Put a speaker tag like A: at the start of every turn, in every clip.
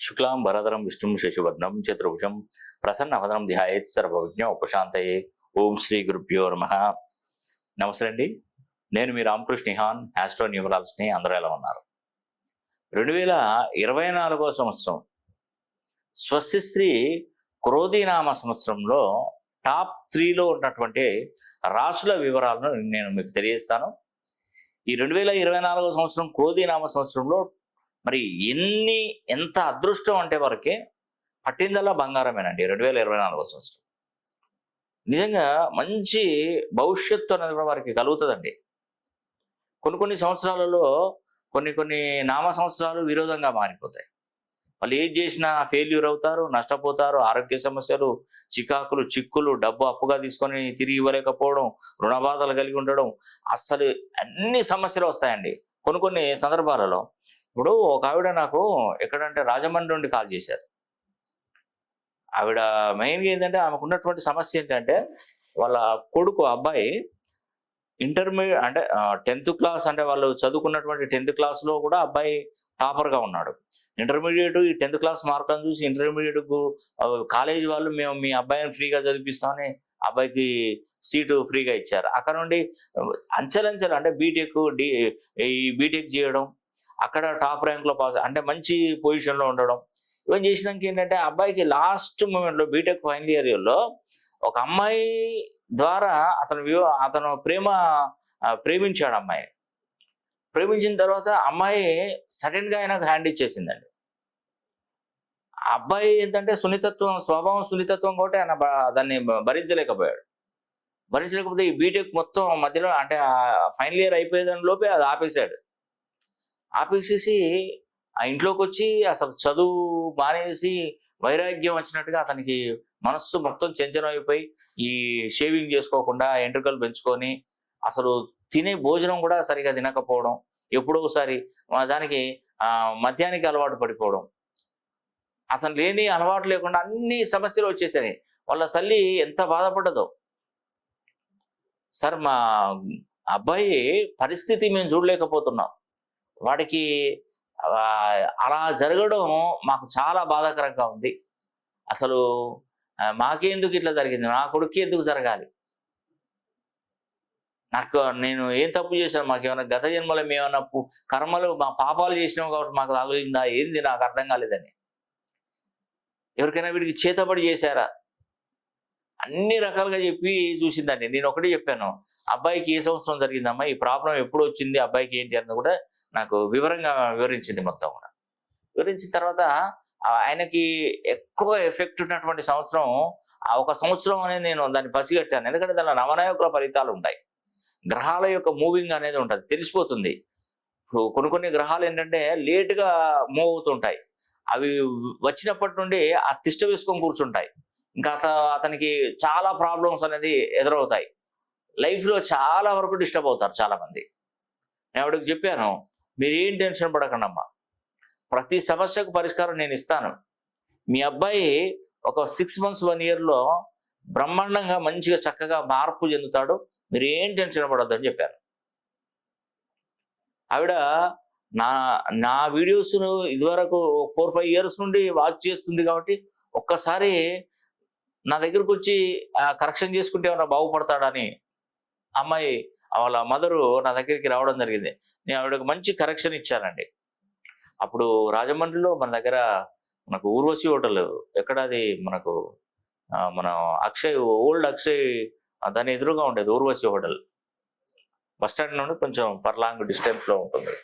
A: శుక్లాం భరధరం విష్ణుం శశివర్ణం చతుర్భుజం ప్రసన్నవదనం ధ్యాయేత్ సర్వవిఘ్న ఉపశాంతయే. ఓం శ్రీ గురుభ్యో నమః. నమస్తే అండి, నేను మీ రామకృష్ణ నిహాన్, ఆస్ట్రో న్యూమరాలజీని. అందరూ ఎలా ఉన్నారు? 2024 సంవత్సరం స్వస్తిశ్రీ క్రోధీనామ సంవత్సరంలో టాప్ 3లో ఉన్నటువంటి రాసుల వివరాలను నేను మీకు తెలియజేస్తాను. ఈ 2024 సంవత్సరం క్రోధీనామ సంవత్సరంలో మరి ఎంత అదృష్టం అంటే వరకే పట్టిందల్లా బంగారమేనండి. 2024 సంవత్సరం నిజంగా మంచి భవిష్యత్తు అనేది కూడా వారికి కలుగుతుందండి. కొన్ని సంవత్సరాలలో కొన్ని నామ సంవత్సరాలు విరోధంగా మారిపోతాయి. వాళ్ళు ఏది చేసినా ఫెయిల్యూర్ అవుతారు, నష్టపోతారు. ఆరోగ్య సమస్యలు, చికాకులు, చిక్కులు, డబ్బు అప్పుగా తీసుకొని తిరిగి ఇవ్వలేకపోవడం, రుణబాధలు కలిగి ఉండడం, అస్సలు అన్ని సమస్యలు వస్తాయండి కొన్ని సందర్భాలలో. ఇప్పుడు ఒక ఆవిడ నాకు ఎక్కడంటే రాజమండ్రి నుండి కాల్ చేశారు. ఆవిడ మెయిన్గా ఏంటంటే ఆమెకు ఉన్నటువంటి సమస్య ఏంటంటే వాళ్ళ కొడుకు అబ్బాయి ఇంటర్మీడియట్ అంటే 10th క్లాస్, అంటే వాళ్ళు చదువుకున్నటువంటి 10th క్లాస్లో కూడా అబ్బాయి టాపర్గా ఉన్నాడు. ఇంటర్మీడియట్ ఈ 10th క్లాస్ మార్కులను చూసి ఇంటర్మీడియట్కు కాలేజీ వాళ్ళు మేము మీ అబ్బాయిని ఫ్రీగా చదివిస్తామని అబ్బాయికి సీటు ఫ్రీగా ఇచ్చారు. అక్కడ నుండి అంచెలంచెలు అంటే బీటెక్ చేయడం, అక్కడ టాప్ ర్యాంక్లో పాస్, అంటే మంచి పొజిషన్లో ఉండడం, ఇవన్నీ చేసినాక ఏంటంటే అబ్బాయికి లాస్ట్ మూమెంట్లో బీటెక్ ఫైనల్ ఇయర్లో ఒక అమ్మాయి ద్వారా అతను ప్రేమించాడు. అమ్మాయి ప్రేమించిన తర్వాత అమ్మాయి సడన్గా ఆయనకు హ్యాండ్ ఇచ్చేసిందండి. అబ్బాయి ఏంటంటే స్వభావం సున్నితత్వం కాబట్టి ఆయన దాన్ని భరించలేకపోతే ఈ బీటెక్ మొత్తం మధ్యలో అంటే ఫైనల్ ఇయర్ అయిపోయేదాని లోపే అది ఆపేసేసి ఆ ఇంట్లోకి వచ్చి అసలు చదువు మానేసి వైరాగ్యం వచ్చినట్టుగా అతనికి మనస్సు మొత్తం చెంచనం అయిపోయి ఈ షేవింగ్ చేసుకోకుండా ఎంట్రుకలు పెంచుకొని అసలు తినే భోజనం కూడా సరిగా తినకపోవడం, ఎప్పుడో ఒకసారి దానికి మద్యానికి అలవాటు పడిపోవడం, అతను లేని అలవాటు లేకుండా అన్ని సమస్యలు వచ్చేసాయి. వాళ్ళ తల్లి ఎంత బాధపడ్డదో. సార్, మా అబ్బాయి పరిస్థితి మేము చూడలేకపోతున్నాం, వాడికి అలా జరగడం మాకు చాలా బాధాకరంగా ఉంది. అసలు మాకెందుకు ఇట్లా జరిగింది, నా కొడుకు ఎందుకు జరగాలి, నేను ఏం తప్పు చేశాను, మాకేమైనా గత జన్మలో మేమన్నా కర్మలు మా పాపాలు చేసినాము కాబట్టి మాకు తగిలిందా ఏంది, నాకు అర్థం కాలేదని. ఎవరికైనా వీడికి చేతబడి చేశారా, అన్ని రకాలుగా చెప్పి చూసిందండి. నేను ఒకటే చెప్పాను, అబ్బాయికి ఏ సంవత్సరం జరిగిందమ్మా, ఈ ప్రాబ్లం ఎప్పుడు వచ్చింది, అబ్బాయికి ఏంటి అన్నది కూడా నాకు వివరంగా వివరించింది. మొత్తం కూడా వివరించిన తర్వాత ఆయనకి ఎక్కువ ఎఫెక్ట్ ఉన్నటువంటి సంవత్సరం ఒక సంవత్సరం అనేది నేను దాన్ని పసిగట్టాను. ఎందుకంటే దానిలో నవనాయకుల ఫలితాలు ఉంటాయి, గ్రహాల యొక్క మూవింగ్ అనేది ఉంటుంది, తెలిసిపోతుంది. ఇప్పుడు కొన్ని గ్రహాలు ఏంటంటే లేటుగా మూవ్ అవుతుంటాయి. అవి వచ్చినప్పటి నుండి ఆ తిష్ట వేసుకొని కూర్చుంటాయి. ఇంకా అతనికి చాలా ప్రాబ్లమ్స్ అనేది ఎదురవుతాయి. లైఫ్లో చాలా వరకు డిస్టర్బ్ అవుతారు చాలామంది. నేను ఆవిడకి చెప్పాను, మీరేం టెన్షన్ పడకండమ్మా, ప్రతి సమస్యకు పరిష్కారం నేను ఇస్తాను. మీ అబ్బాయి ఒక 6 months 1 yearలో బ్రహ్మాండంగా మంచిగా చక్కగా మార్పు చెందుతాడు, మీరు ఏం టెన్షన్ పడొద్దని చెప్పారు. ఆవిడ నా వీడియోస్ను ఇదివరకు 4-5 years నుండి వాచ్ చేస్తుంది కాబట్టి ఒక్కసారి నా దగ్గరకు వచ్చి కరెక్షన్ చేసుకుంటే ఏమన్నా బాగుపడతాడని అమ్మాయి వాళ్ళ మదరు నా దగ్గరికి రావడం జరిగింది. నేను ఆవిడకు మంచి కరెక్షన్ ఇచ్చానండి. అప్పుడు రాజమండ్రిలో మన దగ్గర మనకు ఊర్వశి హోటల్, ఎక్కడ అది మనకు మన ఓల్డ్ అక్షయ్ దాని ఎదురుగా ఉండేది ఊర్వశి హోటల్. బస్ స్టాండ్ నుండి కొంచెం ఫర్లాంగ్ డిస్టెన్స్లో ఉంటుంది.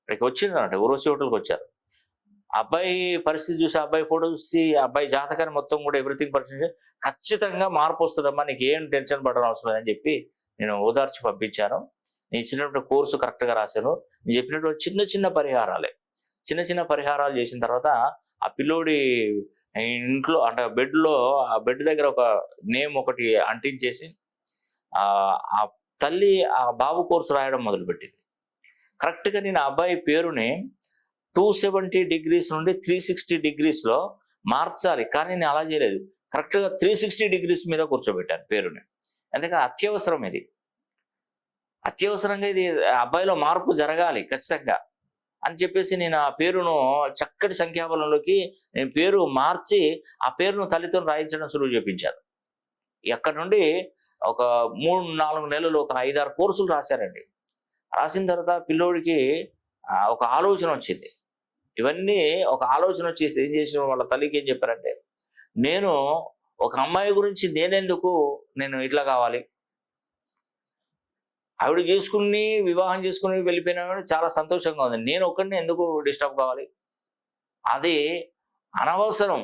A: ఇక్కడికి వచ్చిందంటే ఊర్వశి హోటల్కి వచ్చారు. అబ్బాయి పరిస్థితి చూసి, అబ్బాయి ఫోటో చూసి, అబ్బాయి జాతకాన్ని మొత్తం కూడా ఎవ్రీథింగ్ పరిస్థితి ఖచ్చితంగా మార్పు వస్తుందమ్మా, నీకు ఏం టెన్షన్ పడడం అవసరం లేదని చెప్పి నేను ఓదార్చి పంపించాను. నేను ఇచ్చినటువంటి కోర్సు కరెక్ట్గా రాశాను. నేను చెప్పినటువంటి చిన్న చిన్న పరిహారాలు చేసిన తర్వాత ఆ పిల్లోడి ఇంట్లో అంటే బెడ్ దగ్గర ఒక నేమ్ ఒకటి అంటించేసి ఆ తల్లి ఆ బాబు కోర్సు రాయడం మొదలుపెట్టింది. కరెక్ట్గా నేను ఆ అబ్బాయి పేరుని 270 degrees నుండి 360 degreesలో మార్చాలి, కానీ నేను అలా చేయలేదు. కరెక్ట్గా 360 degrees మీద కూర్చోబెట్టాను పేరుని. ఎందుకంటే అత్యవసరంగా ఇది అబ్బాయిలో మార్పు జరగాలి ఖచ్చితంగా. అని చెప్పేసి నేను ఆ పేరును చక్కటి సంఖ్యాబలంలోకి నేను పేరు మార్చి ఆ పేరును తల్లితో రాయించడం సులువు చేపించాను. ఎక్కడి నుండి ఒక 3-4 నెలలు ఒక 5-6 కోర్సులు రాశారండి. రాసిన తర్వాత పిల్లోడికి ఒక ఆలోచన వచ్చింది. ఇవన్నీ ఒక ఆలోచన వచ్చేసి ఏం చేసిన వాళ్ళ తల్లికి ఏం చెప్పారంటే, నేను ఒక అమ్మాయి గురించి నేను ఇట్లా కావాలి, ఆవిడ చేసుకుని వివాహం చేసుకుని వెళ్ళిపోయినా చాలా సంతోషంగా ఉంది, నేను ఒక్కడిని ఎందుకు డిస్టర్బ్ కావాలి, అది అనవసరం,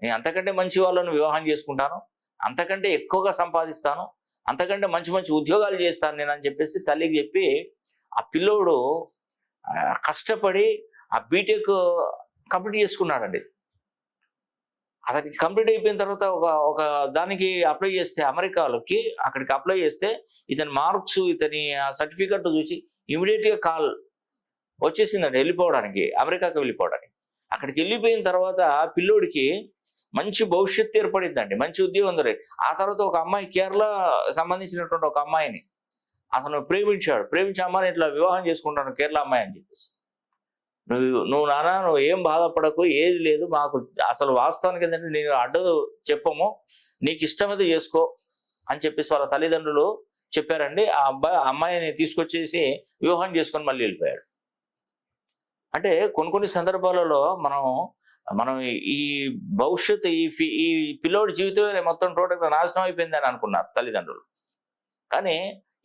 A: నేను అంతకంటే మంచి వాళ్ళను వివాహం చేసుకుంటాను, అంతకంటే ఎక్కువగా సంపాదిస్తాను, అంతకంటే మంచి మంచి ఉద్యోగాలు చేస్తాను నేను అని చెప్పేసి తల్లికి చెప్పి ఆ పిల్లోడు కష్టపడి ఆ బీటెక్ కంప్లీట్ చేసుకున్నాడండి. అతనికి కంప్లీట్ అయిపోయిన తర్వాత ఒక దానికి అప్లై చేస్తే అమెరికాలోకి అక్కడికి అప్లై చేస్తే ఇతని మార్క్స్ ఇతని సర్టిఫికెట్ చూసి ఇమీడియట్గా కాల్ వచ్చేసిందండి వెళ్ళిపోవడానికి, అమెరికాకి వెళ్ళిపోవడానికి. అక్కడికి వెళ్ళిపోయిన తర్వాత పిల్లోడికి మంచి భవిష్యత్తు ఏర్పడిందండి, మంచి ఉద్యోగం దొరికి. ఆ తర్వాత ఒక అమ్మాయి కేరళ సంబంధించినటువంటి ఒక అమ్మాయిని అతను ప్రేమించి అమ్మాయిని ఇట్లా వివాహం చేసుకుంటాను కేరళ అమ్మాయి అని చెప్పేసి. నువ్వు ఏం బాధపడకు, ఏది లేదు, మాకు అసలు వాస్తవానికి ఏంటంటే నేను అడ్డు చెప్పము, నీకు ఇష్టమైతే చేసుకో అని చెప్పేసి వాళ్ళ తల్లిదండ్రులు చెప్పారండి. ఆ అమ్మాయిని తీసుకొచ్చేసి వివాహం చేసుకొని మళ్ళీ వెళ్ళిపోయాడు. అంటే కొన్ని సందర్భాలలో మనం ఈ భవిష్యత్తు ఈ పిల్లోడి జీవితమే మొత్తం టోటల్గా నాశనం అయిపోయిందని అనుకున్నారు తల్లిదండ్రులు. కానీ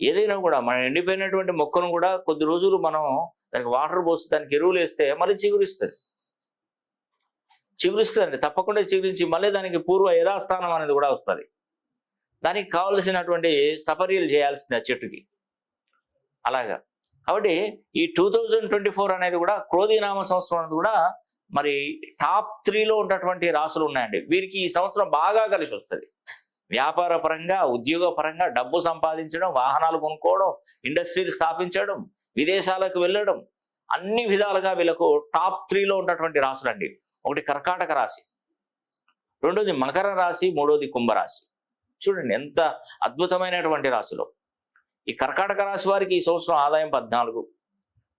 A: ఏదైనా కూడా మనం ఎండిపోయినటువంటి మొక్కను కూడా కొద్ది రోజులు మనం దానికి వాటర్ పోసి దానికి ఎరువులు వేస్తే మళ్ళీ చిగురిస్తుందండి, తప్పకుండా చిగురించి మళ్ళీ దానికి పూర్వ యథాస్థానం అనేది కూడా వస్తుంది. దానికి కావలసినటువంటి సపర్యలు చేయాల్సింది ఆ చెట్టుకి. అలాగా కాబట్టి ఈ 2024 అనేది కూడా క్రోధీనామ సంవత్సరం అనేది కూడా మరి టాప్ 3లో ఉన్నటువంటి రాసులు ఉన్నాయండి. వీరికి ఈ సంవత్సరం బాగా కలిసి వస్తుంది. వ్యాపార పరంగా, ఉద్యోగ పరంగా, డబ్బు సంపాదించడం, వాహనాలు కొనుక్కోవడం, ఇండస్ట్రీలు స్థాపించడం, విదేశాలకు వెళ్ళడం, అన్ని విధాలుగా వీళ్ళకు టాప్ 3లో ఉన్నటువంటి రాసులండి. ఒకటి కర్కాటక రాశి, రెండోది మకర రాశి, మూడోది కుంభరాశి. చూడండి ఎంత అద్భుతమైనటువంటి రాశులు. ఈ కర్కాటక రాశి వారికి ఈ సంవత్సరం ఆదాయం 14,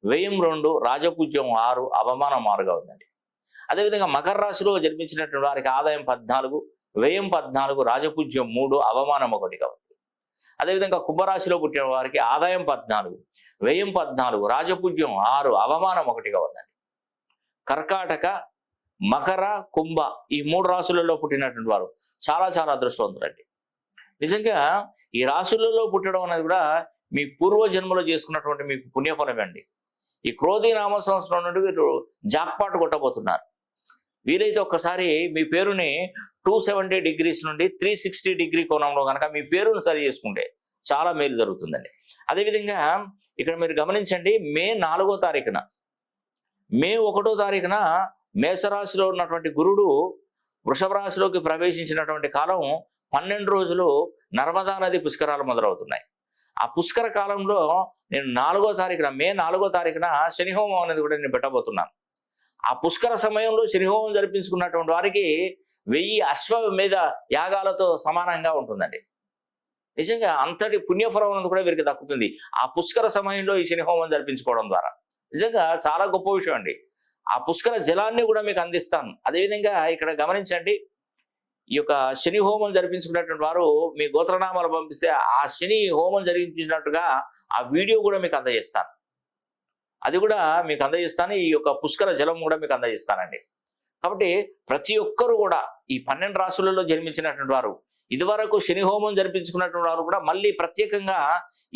A: వ్యయం 2, రాజపూజ్యం 6, అవమానం 6గా ఉందండి. అదేవిధంగా మకర రాశిలో జన్మించినటువంటి వారికి ఆదాయం 14, వ్యయం 14, రాజపూజ్యం 3, అవమానం 1గా ఉంది. అదేవిధంగా కుంభరాశిలో పుట్టిన వారికి ఆదాయం 14, వ్యయం 14, రాజపూజ్యం 6, అవమానం 1గా ఉందండి. కర్కాటక, మకర, కుంభ ఈ 3 రాశులలో పుట్టినటువంటి వారు చాలా చాలా అదృష్టవంతులండి. నిజంగా ఈ రాశులలో పుట్టడం అనేది కూడా మీ పూర్వ జన్మలో చేసుకున్నటువంటి మీకు పుణ్యఫలం అండి. ఈ క్రోధీ నామ సంవత్సరం నుండి వీరు జాక్పాట్ కొట్టబోతున్నారు. వీలైతే ఒక్కసారి మీ పేరుని 270 degrees నుండి 360 degree కోణంలో కనుక మీ పేరును సరి చేసుకుంటే చాలా మేలు జరుగుతుందండి. అదేవిధంగా ఇక్కడ మీరు గమనించండి, మే 4వ తారీఖున, మే 1వ తారీఖున మేషరాశిలో ఉన్నటువంటి గురుడు వృషభ రాశిలోకి ప్రవేశించినటువంటి కాలం 12 రోజులు నర్మదా నది పుష్కరాలు మొదలవుతున్నాయి. ఆ పుష్కర కాలంలో నేను 4వ తారీఖున, మే 4వ తారీఖున శనిహోమం అనేది కూడా నేను పెట్టబోతున్నాను. ఆ పుష్కర సమయంలో శనిహోమం జరిపించుకున్నటువంటి వారికి 1000 అశ్వమేధ యాగాలతో సమానంగా ఉంటుందండి. నిజంగా అంతటి పుణ్యఫలం అనేది కూడా వీరికి దక్కుతుంది ఆ పుష్కర సమయంలో ఈ శనిహోమం జరిపించుకోవడం ద్వారా. నిజంగా చాలా గొప్ప విషయం అండి. ఆ పుష్కర జలాన్ని కూడా మీకు అందిస్తాను. అదేవిధంగా ఇక్కడ గమనించండి, ఈ యొక్క శని హోమం జరిపించుకున్నటువంటి వారు మీ గోత్రనామాలు పంపిస్తే ఆ శని హోమం జరిపించినట్టుగా ఆ వీడియో కూడా మీకు అందజేస్తాను. అది కూడా మీకు అందజేస్తాను. ఈ యొక్క పుష్కర జలం కూడా మీకు అందజేస్తానండి. కాబట్టి ప్రతి ఒక్కరు కూడా ఈ 12 రాశులలో జన్మించినటువంటి వారు, ఇదివరకు శని హోమం జరిపించుకున్నటువంటి వారు కూడా మళ్ళీ ప్రత్యేకంగా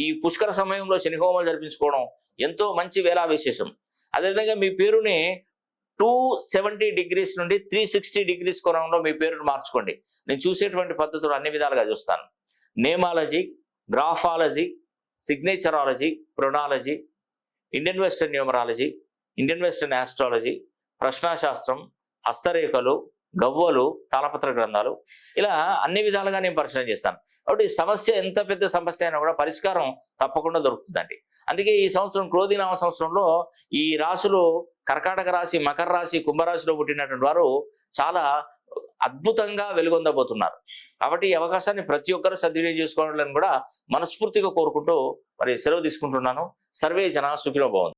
A: ఈ పుష్కర సమయంలో శని హోమం జరిపించుకోవడం ఎంతో మంచి వేళా విశేషం. అదేవిధంగా మీ పేరుని 270 degrees నుండి 360 degrees కోణంలో మీ పేరును మార్చుకోండి. నేను చూసేటువంటి పద్ధతులు అన్ని విధాలుగా చూస్తాను. నేమాలజీ, గ్రాఫాలజీ, సిగ్నేచరాలజీ, ప్రొనాలజీ, Indian western numerology, Indian western astrology, ప్రశ్నాశాస్త్రం, హస్తరేఖలు, గవ్వలు, తాళపత్ర గ్రంథాలు, ఇలా అన్ని విధాలుగా నేను పరిశీలన చేస్తాను. కాబట్టి సమస్య ఎంత పెద్ద సమస్య అయినా కూడా పరిష్కారం తప్పకుండా దొరుకుతుందండి. అందుకే ఈ సంవత్సరం క్రోధీనామ సంవత్సరంలో ఈ రాశులు కర్కాటక రాశి, మకర రాశి, కుంభరాశిలో పుట్టినటువంటి వారు చాలా అద్భుతంగా వెలుగొందబోతున్నారు. కాబట్టి ఈ అవకాశాన్ని ప్రతి ఒక్కరు సద్వినియోగం చేసుకోవాలని కూడా మనస్ఫూర్తిగా కోరుకుంటూ మరి సెలవు తీసుకుంటున్నాను. సర్వే జన సుఖినో భవంతు.